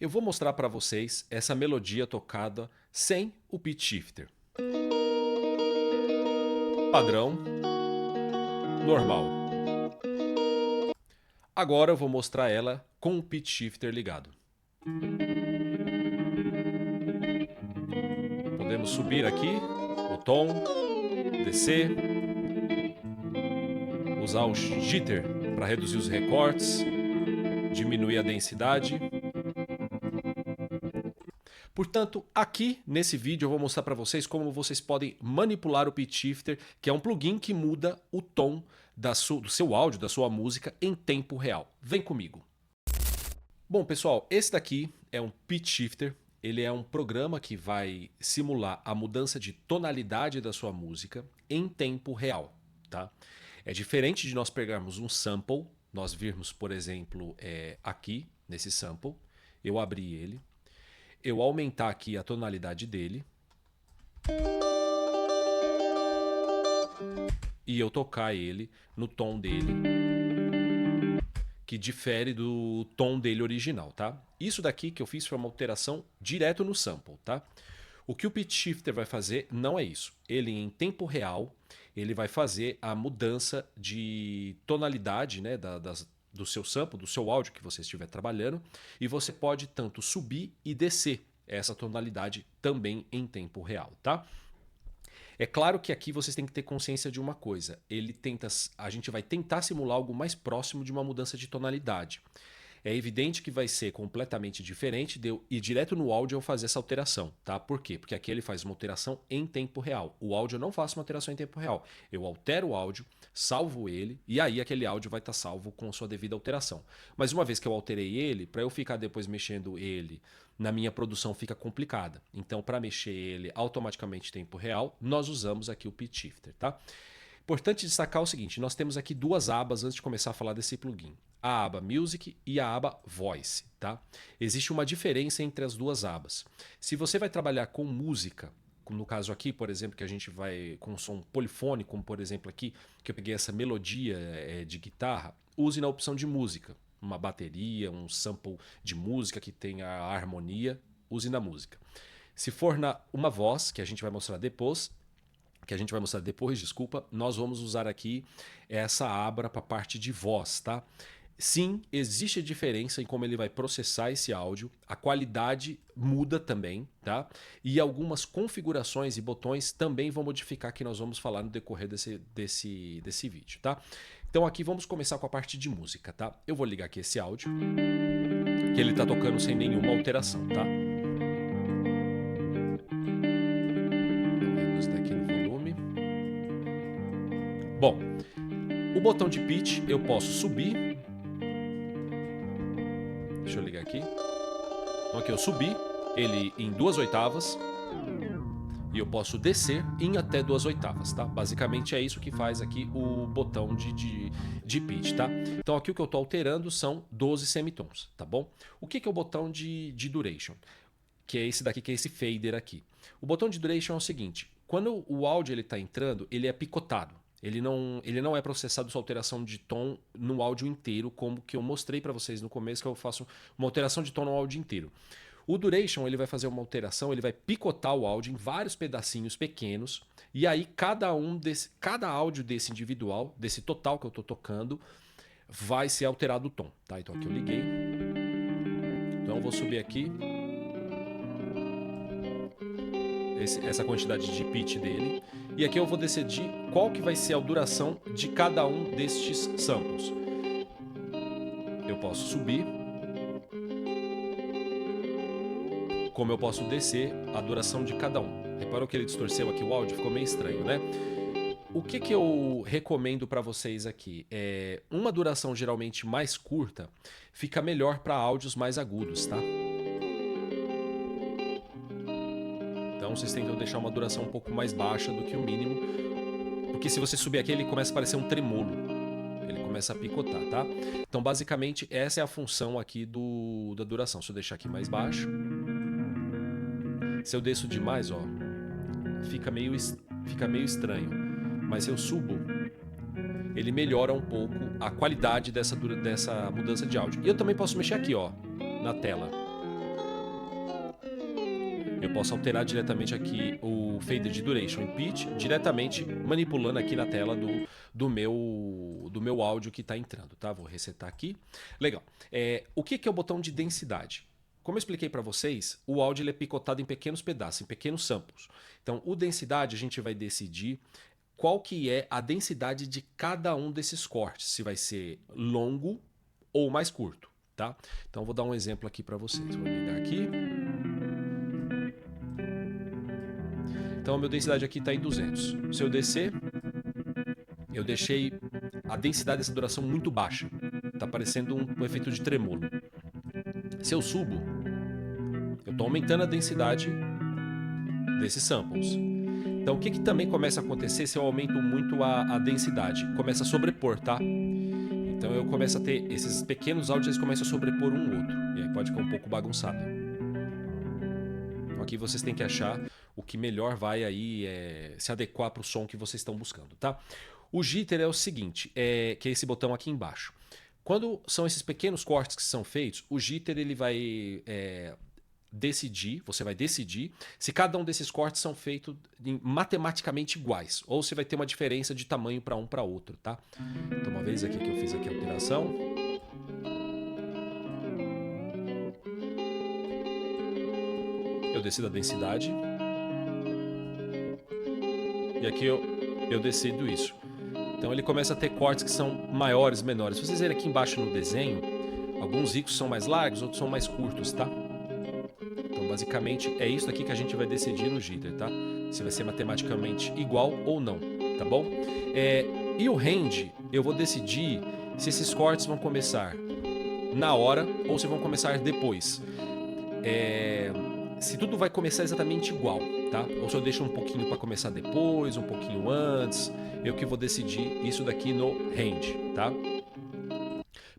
eu vou mostrar para vocês essa melodia tocada sem o pitch shifter. Padrão, normal. Agora eu vou mostrar ela com o pitch shifter ligado. Podemos subir aqui o tom, descer, usar o jitter para reduzir os recortes, diminuir a densidade. Portanto, aqui nesse vídeo eu vou mostrar para vocês como vocês podem manipular o pitch shifter, que é um plugin que muda o tom do seu áudio, da sua música em tempo real. Vem comigo. Bom, pessoal, esse daqui é um pitch shifter. Ele é um programa que vai simular a mudança de tonalidade da sua música em tempo real, tá? É diferente de nós pegarmos um sample, nós virmos, por exemplo, aqui nesse sample, eu abrir ele, eu aumentar aqui a tonalidade dele e eu tocar ele no tom dele, que difere do tom dele original, tá? Isso daqui que eu fiz foi uma alteração direto no sample, tá? O que o pitch shifter vai fazer não é isso. Ele, em tempo real, ele vai fazer a mudança de tonalidade, né, do seu sample, do seu áudio que você estiver trabalhando, e você pode tanto subir e descer essa tonalidade também em tempo real, tá? É claro que aqui vocês têm que ter consciência de uma coisa. A gente vai tentar simular algo mais próximo de uma mudança de tonalidade. É evidente que vai ser completamente diferente de eu ir direto no áudio eu fazer essa alteração, tá? Por quê? Porque aqui ele faz uma alteração em tempo real. O áudio eu não faço uma alteração em tempo real. Eu altero o áudio, salvo ele, e aí aquele áudio vai estar salvo com sua devida alteração. Mas uma vez que eu alterei ele, para eu ficar depois mexendo ele na minha produção fica complicada. Então, para mexer ele automaticamente em tempo real, nós usamos aqui o pitch shifter, tá? Importante destacar o seguinte, nós temos aqui duas abas antes de começar a falar desse plugin. A aba Music e a aba Voice, tá? Existe uma diferença entre as duas abas. Se você vai trabalhar com música, como no caso aqui, por exemplo, que a gente vai com som polifônico, como por exemplo aqui, que eu peguei essa melodia de guitarra, use na opção de música. Uma bateria, um sample de música que tenha a harmonia, use na música. Se for uma voz, que a gente vai mostrar depois, desculpa, nós vamos usar aqui essa aba para a parte de voz, tá? Sim, existe a diferença em como ele vai processar esse áudio, a qualidade muda também, tá? E algumas configurações e botões também vão modificar, que nós vamos falar no decorrer desse vídeo, tá? Então aqui vamos começar com a parte de música, tá? Eu vou ligar aqui esse áudio, que ele tá tocando sem nenhuma alteração, tá? Vamos dar aqui no volume. Bom, o botão de pitch eu posso subir. Deixa eu ligar aqui. Então aqui eu subi ele em 2 oitavas e eu posso descer em até 2 oitavas, tá? Basicamente é isso que faz aqui o botão de pitch, tá? Então aqui o que eu tô alterando são 12 semitons, tá bom? O que é o botão de duration? Que é esse daqui, que é esse fader aqui. O botão de duration é o seguinte, quando o áudio ele tá entrando, ele é picotado. Ele não é processado sua alteração de tom no áudio inteiro, como que eu mostrei para vocês no começo, que eu faço uma alteração de tom no áudio inteiro. O duration ele vai fazer uma alteração, ele vai picotar o áudio em vários pedacinhos pequenos, e aí cada áudio desse individual, desse total que eu estou tocando, vai ser alterado o tom. Tá? Então aqui eu liguei. Então eu vou subir aqui essa quantidade de pitch dele. E aqui eu vou decidir qual que vai ser a duração de cada um destes samples. Eu posso subir, como eu posso descer a duração de cada um. Reparou que ele distorceu aqui o áudio? Ficou meio estranho, né? O que eu recomendo para vocês aqui? Uma duração geralmente mais curta fica melhor para áudios mais agudos, tá? Então vocês tentam deixar uma duração um pouco mais baixa do que o mínimo, porque se você subir aqui ele começa a parecer um tremolo, ele começa a picotar, tá? Então basicamente essa é a função aqui da duração. Se eu deixar aqui mais baixo, se eu desço demais, ó, fica meio estranho, mas se eu subo, ele melhora um pouco a qualidade dessa mudança de áudio. E eu também posso mexer aqui, ó, na tela. Eu posso alterar diretamente aqui o fader de duration e pitch, diretamente manipulando aqui na tela do meu áudio que está entrando, tá? Vou resetar aqui. Legal. O que é o botão de densidade? Como eu expliquei para vocês, o áudio ele é picotado em pequenos pedaços, em pequenos samples. Então, o densidade a gente vai decidir qual que é a densidade de cada um desses cortes, se vai ser longo ou mais curto, tá? Então, vou dar um exemplo aqui para vocês. Vou ligar aqui. Então, a minha densidade aqui está em 200. Se eu descer, eu deixei a densidade dessa duração muito baixa. Tá parecendo um efeito de tremolo. Se eu subo, eu estou aumentando a densidade desses samples. Então, o que também começa a acontecer se eu aumento muito a densidade? Começa a sobrepor, tá? Então, eu começo a ter esses pequenos áudios, eles começam a sobrepor um outro. E aí pode ficar um pouco bagunçado. Então, aqui vocês têm que achar o que melhor vai aí se adequar para o som que vocês estão buscando, tá? O jitter é o seguinte, que é esse botão aqui embaixo. Quando são esses pequenos cortes que são feitos, o jitter ele vai você vai decidir se cada um desses cortes são feitos matematicamente iguais, ou se vai ter uma diferença de tamanho para um para outro, tá? Então, uma vez aqui que eu fiz aqui a alteração, eu decido a densidade e aqui eu decido isso. Então ele começa a ter cortes que são maiores, menores. Se vocês verem aqui embaixo no desenho, alguns ricos são mais largos, outros são mais curtos, tá? Então basicamente é isso aqui que a gente vai decidir no jitter, tá? Se vai ser matematicamente igual ou não, tá bom? E o range, eu vou decidir se esses cortes vão começar na hora ou se vão começar depois. Se tudo vai começar exatamente igual, tá? Ou se eu deixo um pouquinho para começar depois, um pouquinho antes, eu que vou decidir isso daqui no range, tá?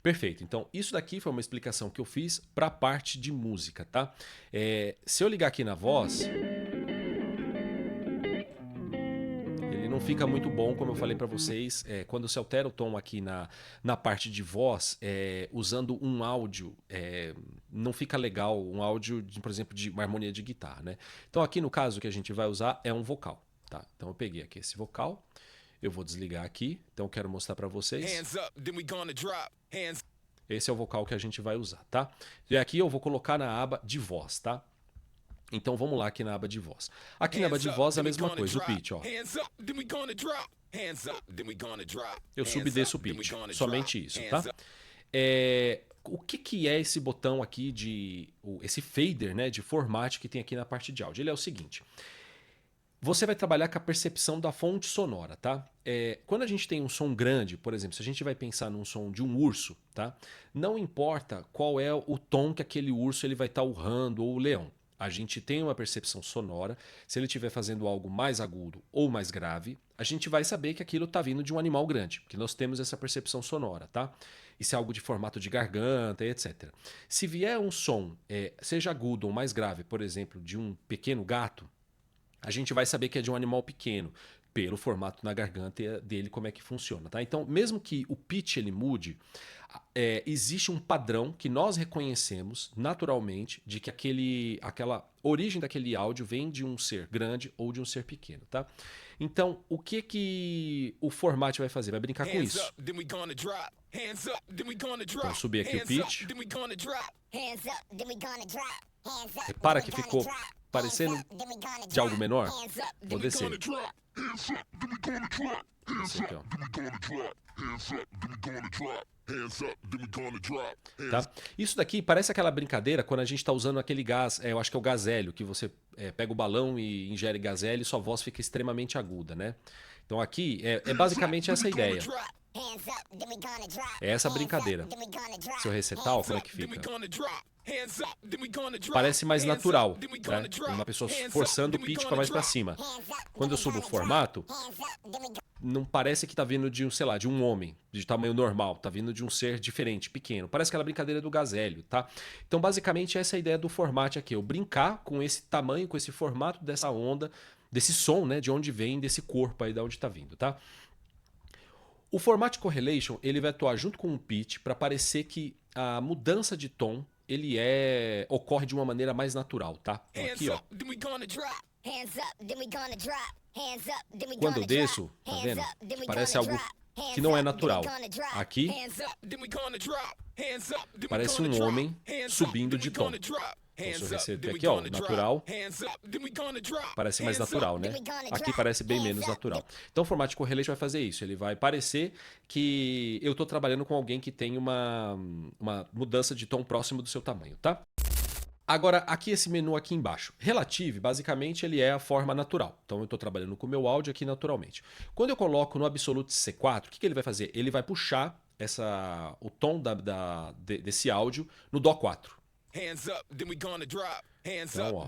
Perfeito, então isso daqui foi uma explicação que eu fiz para a parte de música, tá? Se eu ligar aqui na voz, ele não fica muito bom, como eu falei para vocês, quando se altera o tom aqui na parte de voz, usando um áudio, não fica legal um áudio, por exemplo, de uma harmonia de guitarra, né? Então aqui no caso o que a gente vai usar é um vocal, tá? Então eu peguei aqui esse vocal, eu vou desligar aqui, então eu quero mostrar para vocês. Esse é o vocal que a gente vai usar, tá? E aqui eu vou colocar na aba de voz, tá? Então vamos lá aqui na aba de voz. Aqui na aba de voz é a mesma coisa, o pitch, ó. Eu subo e desço o pitch, somente isso, tá? O que é esse botão aqui esse fader, né, de formato que tem aqui na parte de áudio? Ele é o seguinte. Você vai trabalhar com a percepção da fonte sonora, tá? Quando a gente tem um som grande, por exemplo, se a gente vai pensar num som de um urso, tá? Não importa qual é o tom que aquele urso ele vai estar urrando ou o leão. A gente tem uma percepção sonora. Se ele estiver fazendo algo mais agudo ou mais grave, a gente vai saber que aquilo está vindo de um animal grande, porque nós temos essa percepção sonora, tá? Isso é algo de formato de garganta, etc. Se vier um som, seja agudo ou mais grave, por exemplo, de um pequeno gato, a gente vai saber que é de um animal pequeno, pelo formato na garganta dele, como é que funciona, tá? Então, mesmo que o pitch ele mude, existe um padrão que nós reconhecemos naturalmente de que aquela origem daquele áudio vem de um ser grande ou de um ser pequeno, tá? Então, o que o formato vai fazer? Vai brincar com isso. Então, subir aqui o pitch. Repara que ficou parecendo de algo menor. Vou descer. Esse aqui, ó. Tá? Isso daqui parece aquela brincadeira quando a gente está usando aquele gás, eu acho que é o gás hélio, que você pega o balão e ingere gás hélio e sua voz fica extremamente aguda, né? Então aqui é basicamente essa a ideia. É essa brincadeira. Se eu resetar, ó, como é que fica? Parece mais natural, né? Uma pessoa forçando o pitch para mais para cima. Quando eu subo o formato, não parece que tá vindo de um homem de tamanho normal, tá vindo de um ser diferente, pequeno. Parece aquela brincadeira do gás hélio, tá? Então, basicamente, essa é a ideia do formato aqui. Eu brincar com esse tamanho, com esse formato dessa onda, desse som, né? De onde vem, desse corpo aí, de onde tá vindo, tá? O Format Correlation ele vai atuar junto com o pitch para parecer que a mudança de tom ele ocorre de uma maneira mais natural, tá? Então aqui, ó. Quando eu desço, tá vendo? Parece algo que não é natural. Aqui parece um homem subindo de tom. Então, se eu receber aqui, ó, natural, parece mais natural, né? Aqui parece bem menos natural. Então, o Formatic Correlate vai fazer isso. Ele vai parecer que eu estou trabalhando com alguém que tem uma mudança de tom próximo do seu tamanho, tá? Agora, aqui esse menu aqui embaixo. Relative, basicamente, ele é a forma natural. Então, eu estou trabalhando com o meu áudio aqui naturalmente. Quando eu coloco no Absolute C4, o que ele vai fazer? Ele vai puxar o tom desse áudio no Dó 4. Então, ó,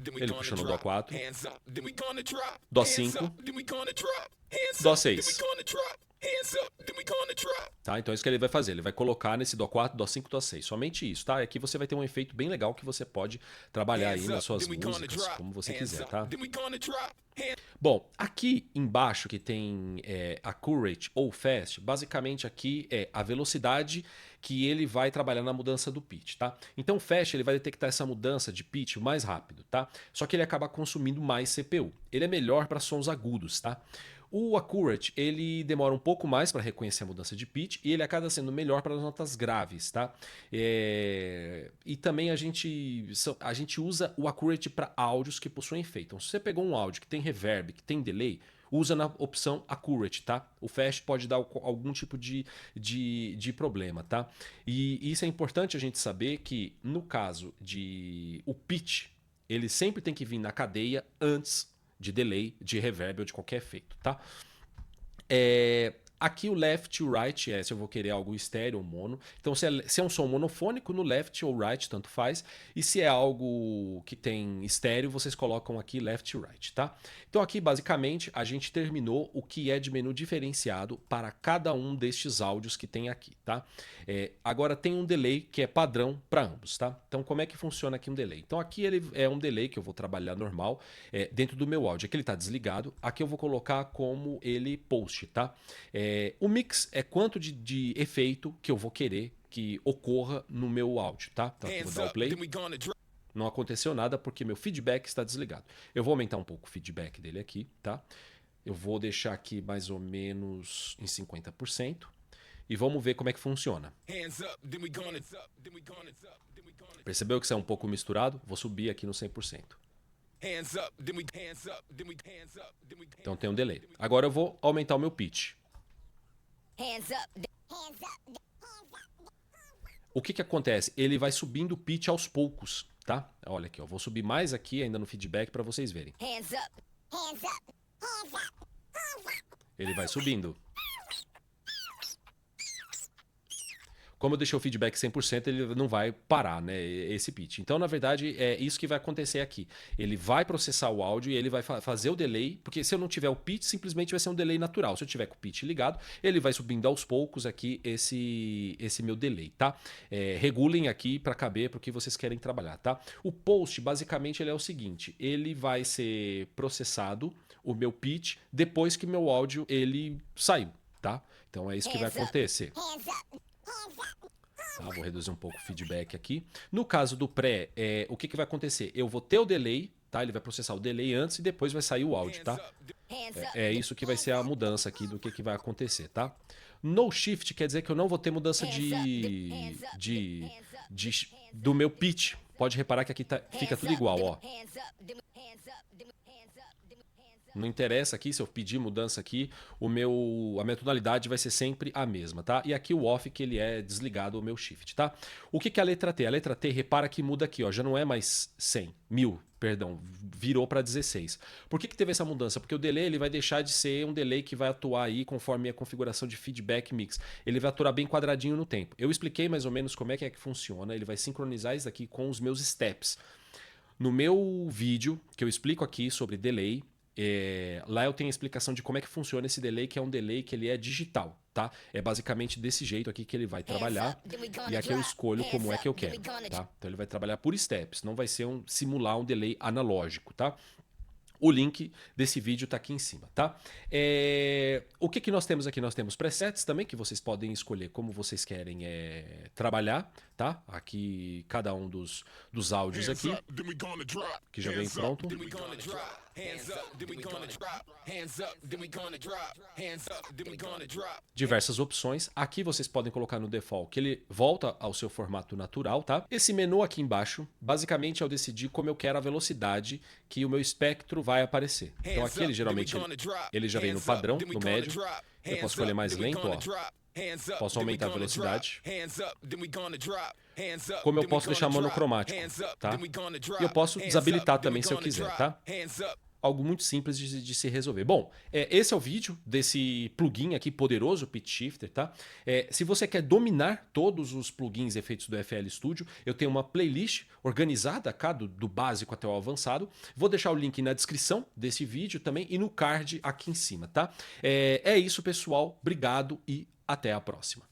ele puxa no Dó 4, Dó 5, Dó 6. Tá? Então é isso que ele vai fazer. Ele vai colocar nesse Dó 4, Dó 5, Dó 6. Somente isso, tá? Aqui você vai ter um efeito bem legal que você pode trabalhar aí nas suas músicas, como você quiser, tá? Bom, aqui embaixo que tem Accurate ou Fast, basicamente aqui é a velocidade que ele vai trabalhar na mudança do pitch, tá? Então o Fast ele vai detectar essa mudança de pitch mais rápido, tá? Só que ele acaba consumindo mais CPU. Ele é melhor para sons agudos, tá? O Accurate, ele demora um pouco mais para reconhecer a mudança de pitch e ele acaba sendo melhor para as notas graves, tá? E também a gente usa o Accurate para áudios que possuem efeito. Então, se você pegou um áudio que tem reverb, que tem delay, usa na opção Accurate, tá? O Fast pode dar algum tipo de problema, tá? E isso é importante a gente saber que, no caso de o pitch, ele sempre tem que vir na cadeia antes de delay, de reverb ou de qualquer efeito, tá? Aqui o left e o right se eu vou querer algo estéreo ou mono. Então se é um som monofônico, no left ou right, tanto faz. E se é algo que tem estéreo, vocês colocam aqui left e right, tá? Então aqui basicamente a gente terminou o que é de menu diferenciado para cada um destes áudios que tem aqui, tá? Agora tem um delay que é padrão para ambos, tá? Então como é que funciona aqui um delay? Então aqui ele é um delay que eu vou trabalhar normal dentro do meu áudio. Aqui ele está desligado. Aqui eu vou colocar como ele post, tá? O mix é quanto de efeito que eu vou querer que ocorra no meu áudio, tá? Então aqui eu vou dar o play. Não aconteceu nada porque meu feedback está desligado. Eu vou aumentar um pouco o feedback dele aqui, tá? Eu vou deixar aqui mais ou menos em 50%. E vamos ver como é que funciona. Percebeu que isso é um pouco misturado? Vou subir aqui no 100%. Então tem um delay. Agora eu vou aumentar o meu pitch. O que acontece? Ele vai subindo o pitch aos poucos, tá? Olha aqui, ó, vou subir mais aqui ainda no feedback para vocês verem. Ele vai subindo. Como eu deixei o feedback 100%, ele não vai parar, né, esse pitch. Então, na verdade, é isso que vai acontecer aqui. Ele vai processar o áudio e ele vai fazer o delay, porque se eu não tiver o pitch, simplesmente vai ser um delay natural. Se eu tiver com o pitch ligado, ele vai subindo aos poucos aqui esse meu delay, tá? Regulem aqui para caber para o que vocês querem trabalhar, tá? O post, basicamente, ele é o seguinte. Ele vai ser processado, o meu pitch, depois que meu áudio ele saiu, tá? Então, é isso que vai acontecer. Tá, vou reduzir um pouco o feedback aqui. No caso do pré, o que vai acontecer? Eu vou ter o delay, tá? Ele vai processar o delay antes e depois vai sair o áudio, tá? Isso que vai ser a mudança aqui do que vai acontecer, tá? No shift quer dizer que eu não vou ter mudança do meu pitch. Pode reparar que aqui fica tudo igual, ó. Não interessa aqui, se eu pedir mudança aqui, a minha tonalidade vai ser sempre a mesma, tá? E aqui o off que ele é desligado o meu shift, tá? O que é a letra T? A letra T, repara que muda aqui, ó, já não é mais 100, 1000, perdão, virou para 16. Por que teve essa mudança? Porque o delay ele vai deixar de ser um delay que vai atuar aí conforme a configuração de feedback mix. Ele vai atuar bem quadradinho no tempo. Eu expliquei mais ou menos como é que funciona, ele vai sincronizar isso aqui com os meus steps. No meu vídeo, que eu explico aqui sobre delay, lá eu tenho a explicação de como é que funciona esse delay, que é um delay que ele é digital, tá? É basicamente desse jeito aqui que ele vai trabalhar e aqui eu escolho como é que eu quero, tá? Então ele vai trabalhar por steps, não vai ser simular um delay analógico, tá? O link desse vídeo está aqui em cima, tá? O que nós temos aqui? Nós temos presets também, que vocês podem escolher como vocês querem trabalhar, tá? Aqui, cada um dos áudios aqui, que já vem pronto. Diversas opções. Aqui vocês podem colocar no default que ele volta ao seu formato natural, tá? Esse menu aqui embaixo, basicamente eu decidir como eu quero a velocidade que o meu espectro vai aparecer. Então aqui ele geralmente ele já vem no padrão, no médio. Eu posso escolher mais lento, ó. Posso aumentar a velocidade. Como eu posso deixar monocromático, tá? E eu posso desabilitar também se eu quiser, tá? Algo muito simples de se resolver. Bom, esse é o vídeo desse plugin aqui poderoso, o Pitch Shifter, tá? Se você quer dominar todos os plugins e efeitos do FL Studio, eu tenho uma playlist organizada, cá, do básico até o avançado. Vou deixar o link na descrição desse vídeo também e no card aqui em cima, tá? É isso, pessoal. Obrigado e até a próxima.